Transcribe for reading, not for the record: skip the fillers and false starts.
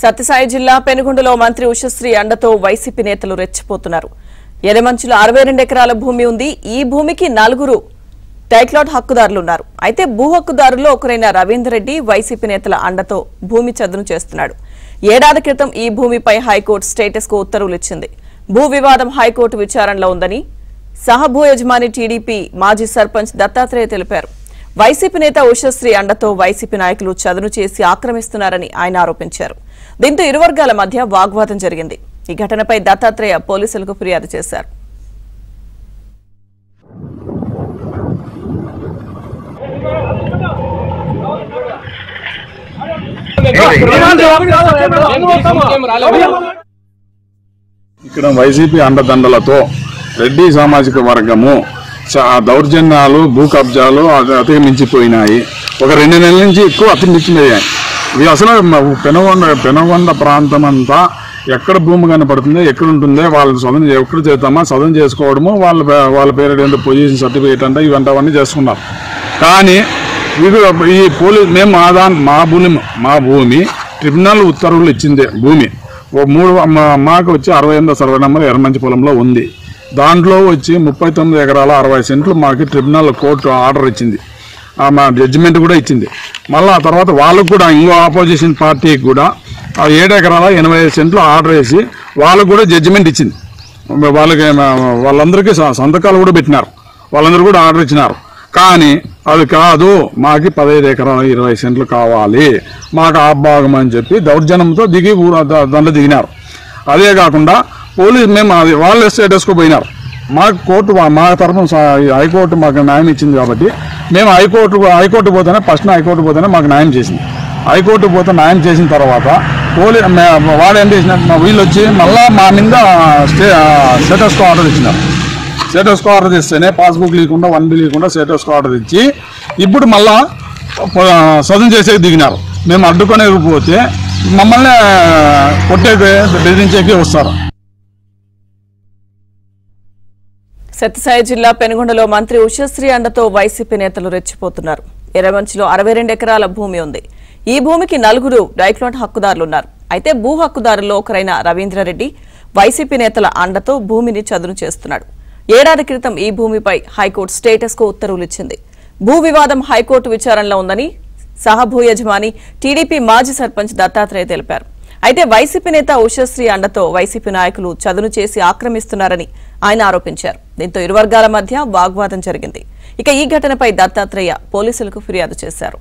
సత్యసాయి జిల్లా పెనుగొండలో మంత్రి ఉషశ్రీ అండతో వైసీపీ నేతలు రెచ్చిపోతున్నారు. ఎర్రమంచిలో 62 ఎకరాల భూమి ఉంది. ఈ భూమికి 4 టైటిల్ హక్కుదారులు ఉన్నారు. అయితే భూ హక్కుదారుల్లో ఒకరైన రవీందర్ రెడ్డి వైసీపీ నేతల అండతో భూమి చదును చేస్తున్నాడు. ఏడాది క్రితం ఈ భూమిపై హైకోర్టు స్టేటస్ కు ఉత్తర్వులు ఇచ్చింది. భూ వివాదం హైకోర్టు విచారణలో ఉందని సహభూ యజమాని టీడీపీ మాజీ సర్పంచ్ దత్తాత్రేయ తెలిపారు. వైసీపీ నేత ఉషశ్రీ అండతో వైసీపీ నాయకులు చదును చేసి ఆక్రమిస్తున్నారని ఆయన ఆరోపించారు. దీంతో ఇరు వర్గాల మధ్య వాగ్వాదం జరిగింది. ఈ ఘటనపై దత్తాత్రేయ పోలీసులకు ఫిర్యాదు చేశారు. ఇక్కడ వైసీపీ అండదండలతో రెడ్డి సామాజిక వర్గము దౌర్జన్యాలు భూ కబ్జాలు అతిమించిపోయినాయి. ఒక 2 నెలల నుంచి ఎక్కువ అతిమించిపోయాయి. ఇవి అసలు పెనుగొండ ప్రాంతం అంతా ఎక్కడ భూమి కనపడుతుందో ఎక్కడ ఉంటుందో వాళ్ళు సదనం ఎక్కడ చేద్దామా సదనం చేసుకోవడము వాళ్ళ పేరు ఏంటో పొజిషన్ సర్టిఫికేట్ అంటే ఇవంటవన్నీ చేసుకున్నారు. కానీ వీరు ఈ పోలీసు మేము మా భూమి ట్రిబ్యునల్ ఉత్తర్వులు ఇచ్చిందే భూమి మాకు వచ్చి 68వ సర్వే నెంబర్ ఎర్రమంచి పొలంలో ఉంది. దాంట్లో వచ్చి 39 ఎకరాల 60 సెంట్లు మాకు ట్రిబ్యునల్ కోర్టు ఆర్డర్ ఇచ్చింది. మా జడ్జిమెంట్ కూడా ఇచ్చింది. మళ్ళీ ఆ తర్వాత వాళ్ళకు కూడా ఇంకో ఆపోజిషన్ పార్టీకి కూడా 7 ఎకరాల 85 సెంట్లు ఆర్డర్ వేసి వాళ్ళకు కూడా జడ్జిమెంట్ ఇచ్చింది. వాళ్ళందరికీ సంతకాలు కూడా పెట్టినారు. వాళ్ళందరూ కూడా ఆర్డర్ ఇచ్చినారు. కానీ అది కాదు, మాకు 15 ఎకరాల 20 సెంట్లు కావాలి, మాకు ఆ భాగం అని చెప్పి దౌర్జన్యంతో దండ దిగినారు. అదే కాకుండా పోలీసు మేము వాళ్ళ స్టేటస్కు పోయినారు. మాకు కోర్టు మా తరఫున హైకోర్టు మాకు న్యాయం ఇచ్చింది కాబట్టి మేము హైకోర్టు పోతేనే ఫస్ట్ హైకోర్టు పోతేనే మాకు న్యాయం చేసింది. హైకోర్టు పోతే న్యాయం చేసిన తర్వాత వాడు ఏం చేసినట్టు వీళ్ళు వచ్చి మళ్ళీ మా మీద స్టేటస్కు ఆర్డర్ ఇచ్చినారు. స్టేటస్కు ఆర్డర్ ఇస్తేనే పాస్బుక్ లేకుండా 1B లేకుండా స్టేటస్కు ఆర్డర్ ఇచ్చి ఇప్పుడు మళ్ళా సదనం చేసేకి దిగినారు. మేము అడ్డుకోలేకపోతే మమ్మల్ని కొట్టేకి బెదిరించేకి వస్తారు. సత్యసాయి జిల్లా పెనుగొండలో మంత్రి ఉషశ్రీ అండతో వైసీపీ నేతలు రెచ్చిపోతున్నారు. ఎర్రమంచిలో 62 ఎకరాల భూమి ఉంది. ఈ భూమికి 4 టైటిల్ హక్కుదారులున్నారు. అయితే భూ హక్కుదారుల్లో ఒకరైన రవీందర్ రెడ్డి వైసీపీ నేతల అండతో భూమిని చదును చేస్తున్నాడు. ఏడాది క్రితం ఈ భూమిపై హైకోర్టు స్టేటస్ కు ఉత్తర్వులు ఇచ్చింది. భూ వివాదం హైకోర్టు విచారణలో ఉందని సహభూ యజమాని టీడీపీ మాజీ సర్పంచ్ దత్తాత్రేయ తెలిపారు. అయితే వైసీపీ నేత ఉషశ్రీ అండతో వైసీపీ నాయకులు చదును చేసి ఆక్రమిస్తున్నారని ఆయన ఆరోపించారు. దీంతో ఇరు వర్గాల మధ్య వాగ్వాదం జరిగింది. ఇక ఈ ఘటనపై దత్తాత్రేయ పోలీసులకు ఫిర్యాదు చేశారు.